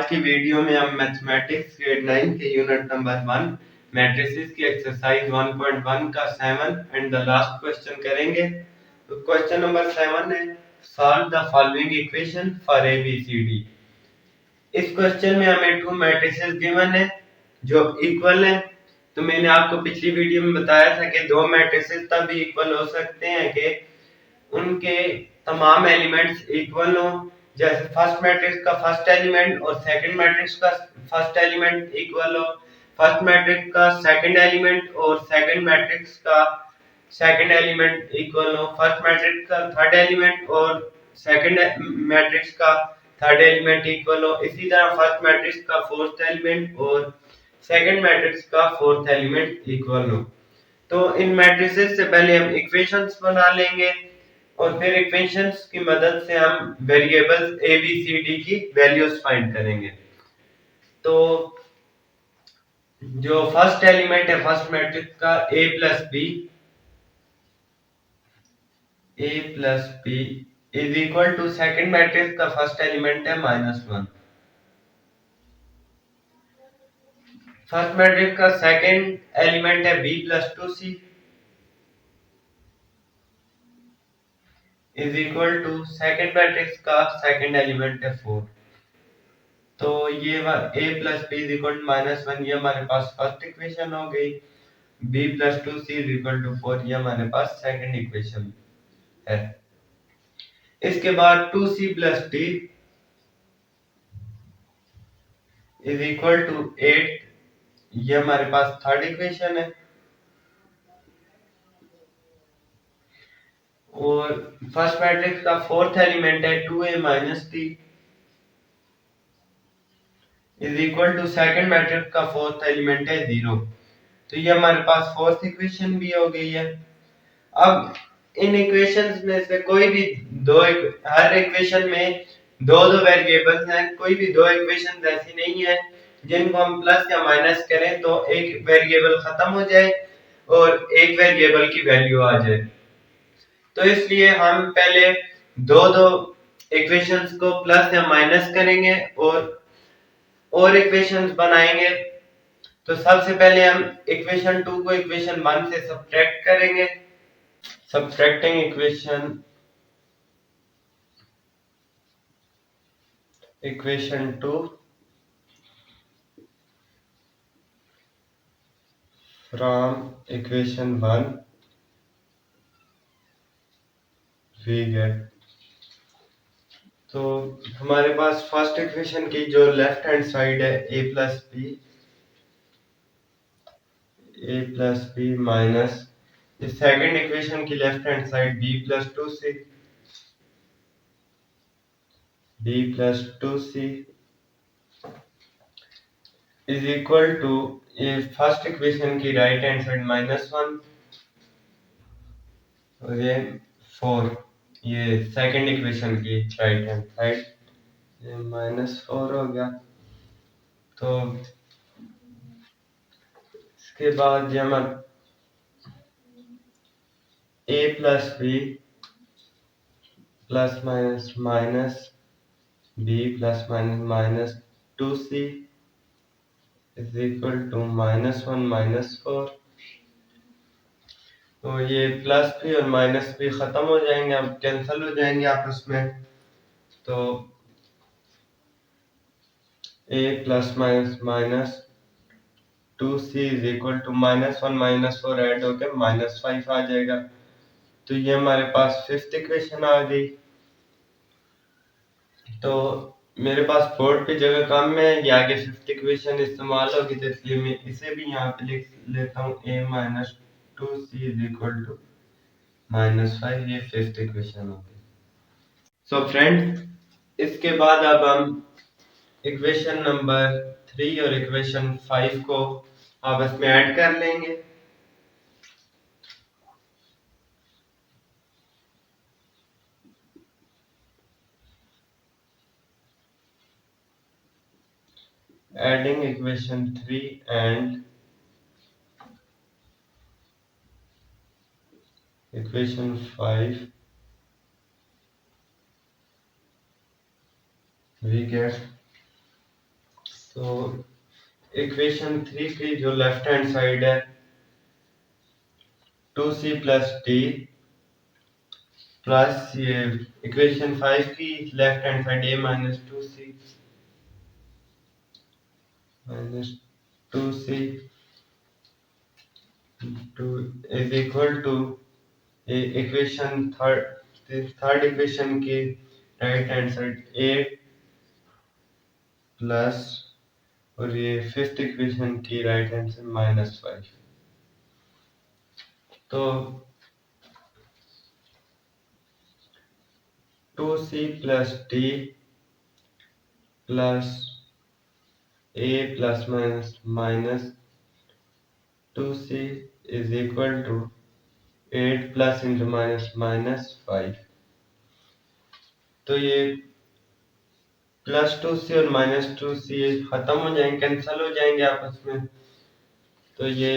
आज की वीडियो में हम मैथमेटिक्स ग्रेड 9 के यूनिट नंबर 1 मैट्रिसेस की एक्सरसाइज 1.1 का 7 एंड द लास्ट क्वेश्चन करेंगे। तो क्वेश्चन नंबर 7 है solve the following equation for ABCD। इस क्वेश्चन में हमें टू मैट्रिसेस गिवन है जो इक्वल है। तो मैंने आपको पिछली वीडियो में बताया था कि दो मैट्रिसेस तभी इक्वल हो सकते हैं कि उनके तमाम एलिमेंट्स इक्वल हो। जैसे फर्स्ट मैट्रिक्स का फर्स्ट एलिमेंट और सेकंड मैट्रिक्स का फर्स्ट एलिमेंट इक्वल हो, फर्स्ट मैट्रिक्स का सेकंड एलिमेंट और सेकंड मैट्रिक्स का सेकंड एलिमेंट इक्वल हो, फर्स्ट मैट्रिक्स का थर्ड एलिमेंट और सेकंड मैट्रिक्स का थर्ड एलिमेंट इक्वल हो। इसी तरह फर्स्ट मैट्रिक्स का फोर्थ एलिमेंट और सेकंड मैट्रिक्स का फोर्थ एलिमेंट इक्वल हो। तो इन मैट्रिसेस से पहले हम इक्वेशंस बना लेंगे और फिर इक्वेशंस की मदद से हम variables A B C D की वैल्यूज फाइंड करेंगे। तो जो फर्स्ट एलिमेंट है फर्स्ट मैट्रिक्स का A plus B is equal to second matrix का फर्स्ट एलिमेंट है -1। फर्स्ट मैट्रिक्स का सेकंड एलिमेंट है B plus 2c is equal to second matrix का सेकंड एलिमेंट है 4। तो ये a plus B is equal to -1, ये हमारे पास फर्स्ट इक्वेशन हो गई। b plus 2c is equal to 4, ये हमारे पास सेकंड इक्वेशन है। इसके बाद 2c plus d is equal to 8, ये हमारे पास थर्ड इक्वेशन है। और फर्स्ट मैट्रिक्स का फोर्थ एलिमेंट है 2a minus d is equal to second matrix का फोर्थ एलिमेंट है 0। तो ये हमारे पास फोर्थ इक्वेशन भी हो गई है। अब इन इक्वेशंस में से कोई भी हर इक्वेशन में दो दो वेरिएबल्स हैं, कोई भी दो इक्वेशंस ऐसी नहीं है जिनको हम प्लस या माइनस करें तो एक वेरिएबल खत्म हो जाए और एक वेरिएबल की वैल्यू आ जाए। तो इसलिए हम पहले दो दो इक्वेशंस को प्लस या माइनस करेंगे और इक्वेशंस बनाएंगे। तो सबसे पहले हम इक्वेशन 2 को इक्वेशन 1 से सब्ट्रैक्ट करेंगे। Subtracting equation 2 from equation 1 we get। तो हमारे पास फर्स्ट इक्वेशन की जो लेफ्ट हैंड साइड है a प्लस बी माइनस इस सेकंड इक्वेशन की left hand side b plus 2c is equal to ये फर्स्ट इक्वेशन की राइट हैंड साइड -1 और ये 4, ये सेकंड इक्वेशन की राइट हैंड साइड ये -4 हो गया। तो इसके बाद ये हमारा a plus B plus minus minus b plus minus minus 2c is equal to -1 -4। तो ये प्लस भी और माइनस भी खत्म हो जाएंगे, अब कैंसिल हो जाएंगे आपस में। तो a plus minus minus 2c is equal to -1 -4 add होकर -5 आ जाएगा। तो ये हमारे पास फिफ्थ इक्वेशन आ गई। तो मेरे पास बोर्ड पे जगह कम है, ये आगे फिफ्थ इक्वेशन इस्तेमाल होगी तो इसलिए मैं इसे भी यहाँ पे लिख लेता हूँ a-2c इज इक्वल टू -5, ये फिफ्थ इक्वेशन होगी। सो फ्रेंड्स, इसके बाद अब हम इक्वेशन नंबर 3 और इक्वेशन 5 को आपस में ऐड कर लेंगे। Adding equation 3 and equation 5 we get तो इक्वेशन 3 की जो लेफ्ट हैंड साइड है 2c प्लस डी प्लस ये इक्वेशन 5 की left hand side a minus 2c minus 2c to is equal to equation third equation की right hand side a plus और ये fifth equation की right hand side -5। तो 2c plus D plus a plus minus 2c is equal to 8 plus into -5। तो ये +2c और -2c खत्म हो जाएंगे, कैंसिल हो जाएंगे आपस में। तो ये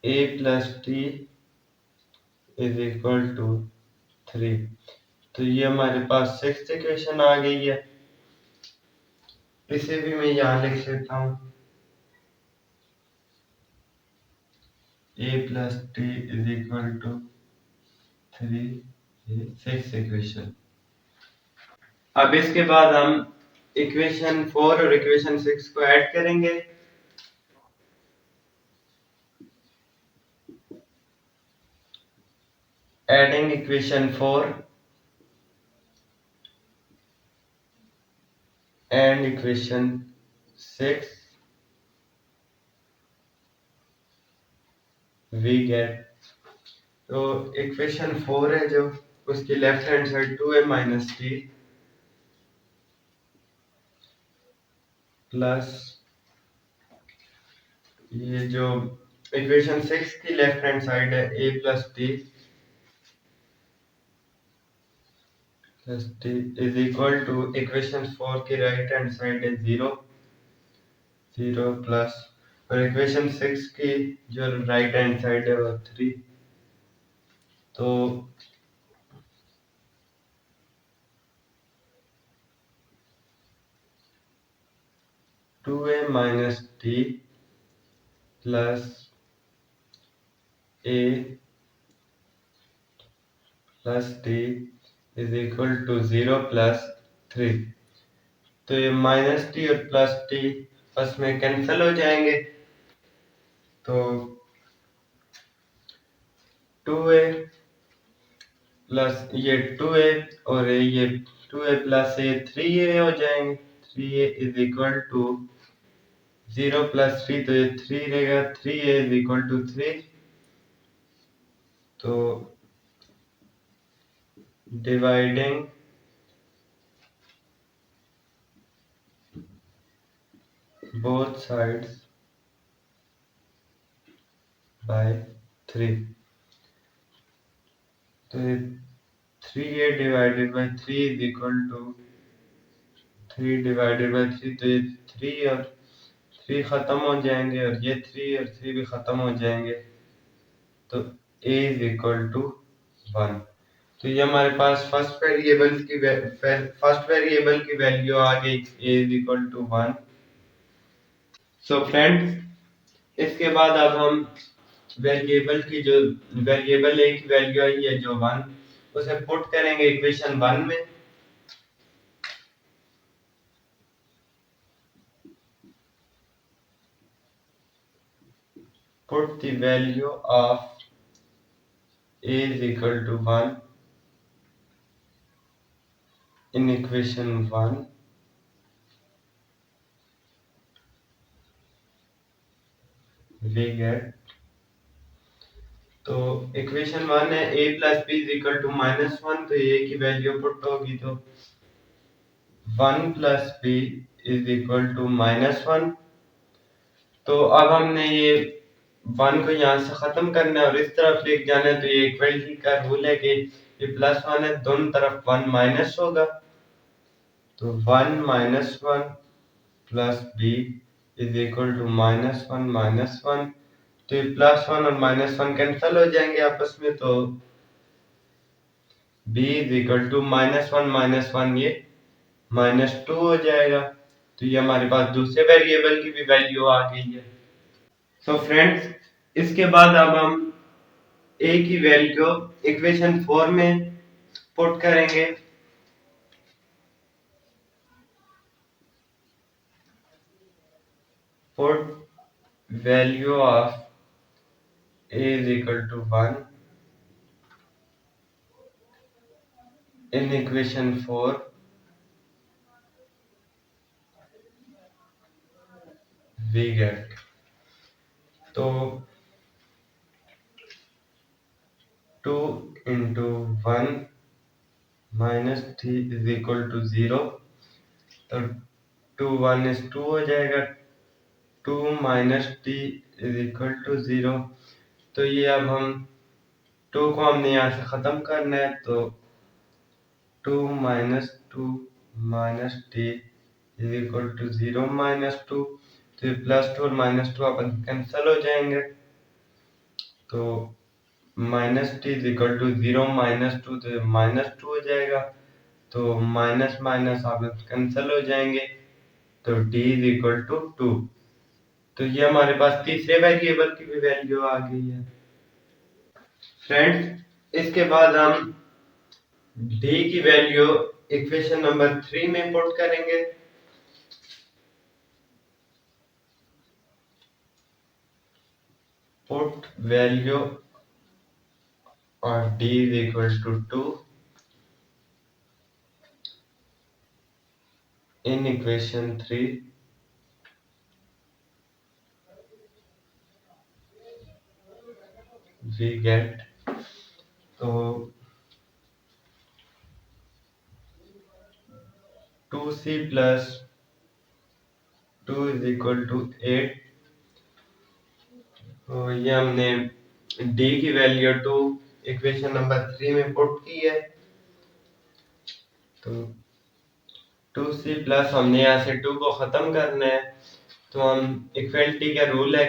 a plus T is equal to 3। तो ये हमारे पास सिक्स्थ इक्वेशन आ गई है। इसे भी मैं यहाँ लिख सकता हूँ a plus T is equal to 3, six equation. अब इसके बाद हम इक्वेशन 4 और इक्वेशन 6 को ऐड करेंगे। Adding equation 4 and equation 6 we get. तो इक्वेशन 4 है जो उसकी left hand side 2a minus T plus ये जो इक्वेशन 6 की लेफ्ट हैंड साइड है a plus T is equal to equation 4 की राइट हैंड साइड है 0 प्लस और इक्वेशन 6 की जो राइट हैंड साइड है वो 3। तो two A minus T plus A plus T is equal to 0 plus 3। तो ये माइनस टी और प्लस टी बस में कैंसिल हो जाएंगे। तो 2a प्लस ये 2a और ये 2a प्लस ये 3a हो जाएंगे। 3a is equal to 0 plus 3, तो ये 3 रहेगा। 3a is equal to 3। तो डिवाइडिंग both sides by 3। तो 3a divided by 3 is equal to 3 divided by 3। तो ये 3 और 3 खत्म हो जाएंगे और ये 3 और 3 भी खत्म हो जाएंगे। तो a इज इक्वल टू 1। तो ये हमारे पास फर्स्ट वेरिएबल की वैल्यू आ गई a is equal to 1। So friends इसके बाद अब हम वेरिएबल a की वैल्यू आई है जो 1 उसे पुट करेंगे इक्वेशन 1 में। Put the value of a is equal to 1 in equation 1 we get। तो इक्वेशन 1 है a plus b is equal to -1। तो a की वैल्यू पुट होगी तो 1 plus b is equal to -1। तो अब हमने ये 1 को यहाँ से खत्म करना है और इस तरफ लेके जाना है। तो ये इक्वलिटी का रूल है कि ये +1 है, दोनों तरफ 1 माइनस होगा। तो 1 minus 1 plus b is equal to -1 तो ये +1 और -1 कैंसिल हो जाएंगे आपस में। तो b इज इक्वल टू -1 ये -2 हो जाएगा। तो ये हमारे पास दूसरे वेरिएबल की भी वैल्यू आ गई है। सो फ्रेंड्स, इसके बाद अब हम a की वैल्यू इक्वेशन 4 में पुट करेंगे। Put value of a is equal to 1 in equation 4, we get, तो 2 into 1 minus 3 is equal to 0। तो 2 1 is 2 हो जाएगा। 2 minus t is equal to 0। तो ये अब हम 2 को हमने यहाँ से ख़त्म करना है, तो 2 minus 2 minus t is equal to 0 minus 2। तो ये प्लस 2 और माइनस 2 अपन कैंसिल हो जाएंगे। तो minus t is equal to 0 -2, तो -2 हो जाएगा। तो माइनस माइनस आप कैंसिल हो जाएंगे। तो टी इज इक्वल टू 2। तो ये हमारे पास तीसरे वेरिएबल की भी वैल्यू आ गई है। फ्रेंड्स, इसके बाद हम डी की वैल्यू इक्वेशन नंबर 3 में पुट करेंगे। पुट वैल्यू और d is equal to 2 in equation 3, we get, तो 2c plus 2 is equal to 8। तो ये हमने d की वैल्यू 2 इक्वेशन नंबर 3 में पुट की है। तो 2c प्लस हमने यहाँ से 2 को ख़त्म करना है, तो हम इक्वलिटी का रूल है,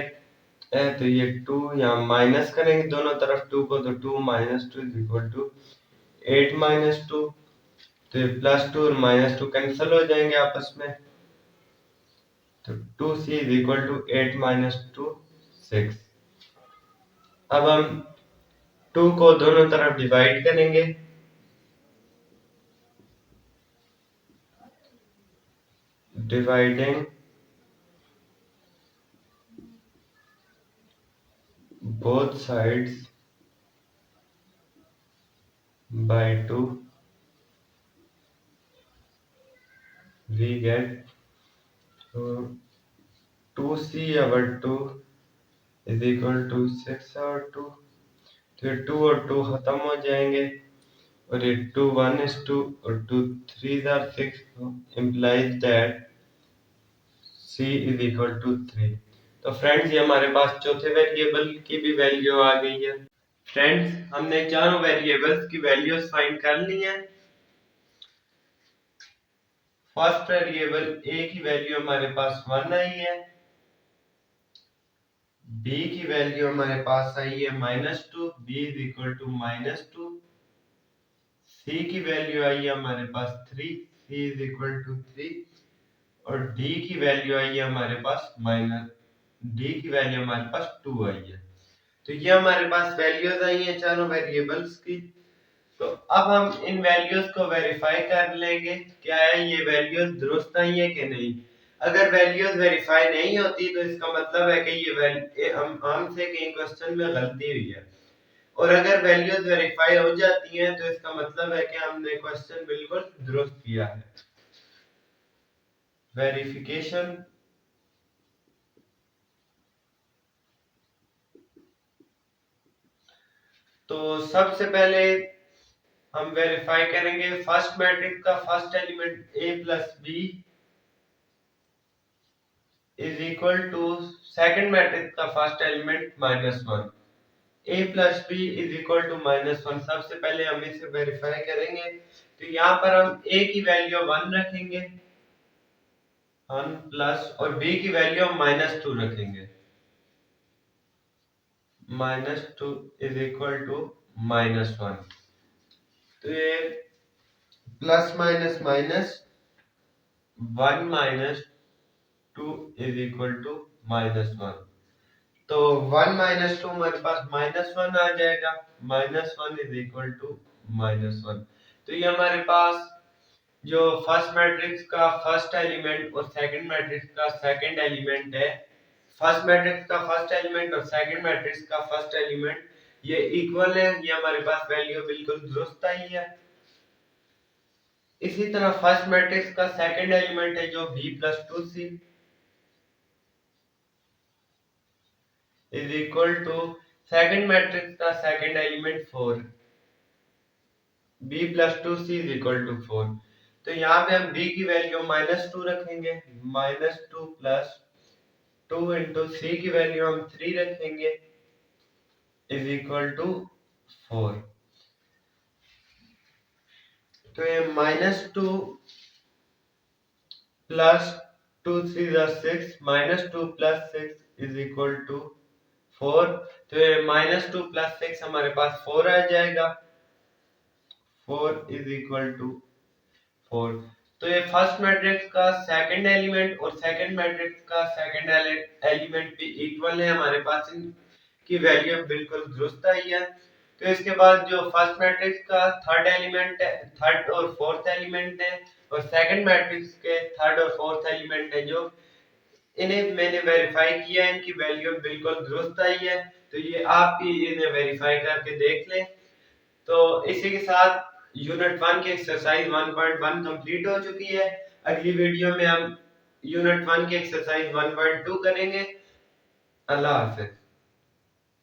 तो ये 2 यहाँ माइनस करेंगे दोनों तरफ 2 को, तो 2 minus 2 is equal to 8 minus 2। तो ये प्लस 2 और माइनस 2 कैंसिल हो जाएंगे आपस में। तो 2c is equal to 8 minus 2 6। अब हम 2 को दोनों तरफ डिवाइड करेंगे। Dividing both sides by 2, we get, so 2c over 2 is equal to 6 over 2। तो ये 2 और 2 खत्म हो जाएंगे, और ये 2 1 is 2 और 2 3 are 6, implies that c is equal to 3। तो फ्रेंड्स, ये हमारे पास चौथे वेरिएबल की भी वैल्यू आ गई है। फ्रेंड्स, हमने चारों वेरिएबल्स की वैल्यूज फाइंड कर ली है। फर्स्ट वेरिएबल a की वैल्यू हमारे पास 1 आई है, b की वैल्यू हमारे पास आई है -2, b is equal to -2। c की वैल्यू आई है हमारे पास 3, c इज इक्वल टू 3। और d की वैल्यू आई है हमारे पास -2 आई है। तो ये हमारे पास वैल्यूज आई हैं चारों वेरिएबल्स की। तो अब हम इन वैल्यूज को वेरीफाई कर लेंगे, क्या है ये वैल्यूज दुरुस्त आई है कि नहीं। अगर वैल्यूज वेरीफाई नहीं होती तो इसका मतलब है कि ये हमसे कहीं क्वेश्चन में गलती हुई है। और अगर वैल्यूज वेरीफाई हो जाती हैं तो इसका मतलब है कि हमने क्वेश्चन बिल्कुल दुरुस्त किया है। वेरिफिकेशन, तो सबसे पहले हम वेरीफाई करेंगे फर्स्ट मैट्रिक्स का first element a plus B is equal to second matrix का first element -1। a plus B is equal to -1। सबसे पहले हम इसे वेरीफाई करेंगे। तो यहाँ पर हम a की वैल्यू 1 रखेंगे 1 प्लस, और b की वैल्यू हम -2 रखेंगे। -2 इज इक्वल टू -1। तो ये plus minus minus 1 minus 2 is equal to -1। तो 1 माइनस 2 हमारे पास -1 आ जाएगा। -1 इज इक्वल टू -1। तो ये हमारे पास जो फर्स्ट मैट्रिक्स का फर्स्ट एलिमेंट और सेकंड मैट्रिक्स का सेकंड एलिमेंट है, फर्स्ट मैट्रिक्स का फर्स्ट एलिमेंट और सेकंड मैट्रिक्स का फर्स्ट एलिमेंट ये इक्वल है। ये हमारे पास वैल्यू बिल्कुल दुरुस्त आई है। इसी तरह फर्स्ट मैट्रिक्स का सेकंड एलिमेंट है जो b plus 2c is equal to second matrix का second element 4, b plus 2c is equal to 4। तो यहाँ पे हम b की वैल्यू -2 रखेंगे, -2 प्लस 2 इंटू c की वैल्यू हम 3 रखेंगे इज इक्वल टू 4। तो ये -2 plus 2 3 6, -2 plus 6 is equal to 4। तो ये -2 प्लस 6 हमारे पास 4 आ जाएगा, 4 इज इक्वल टू 4। तो ये फर्स्ट मैट्रिक्स का सेकंड एलिमेंट और सेकंड मैट्रिक्स का सेकंड एलिमेंट भी इक्वल है। हमारे पास इनकी वैल्यू बिल्कुल दुरुस्त आई है। तो इसके बाद जो फर्स्ट मैट्रिक्स का थर्ड एलिमेंट है, थर्ड और फोर्थ एलिमेंट है, और सेकंड मैट्रिक्स के थर्ड और फोर्थ एलिमेंट है, जो इन्हें मैंने वेरीफाई किया, इनकी वैल्यू बिल्कुल दुरुस्त आई है। तो ये आप भी इन्हें वेरीफाई करके देख लें। तो इसी के साथ यूनिट 1 की एक्सरसाइज 1.1 कंप्लीट हो चुकी है। अगली वीडियो में हम यूनिट 1 की एक्सरसाइज 1.2 करेंगे। अल्लाह हाफिज।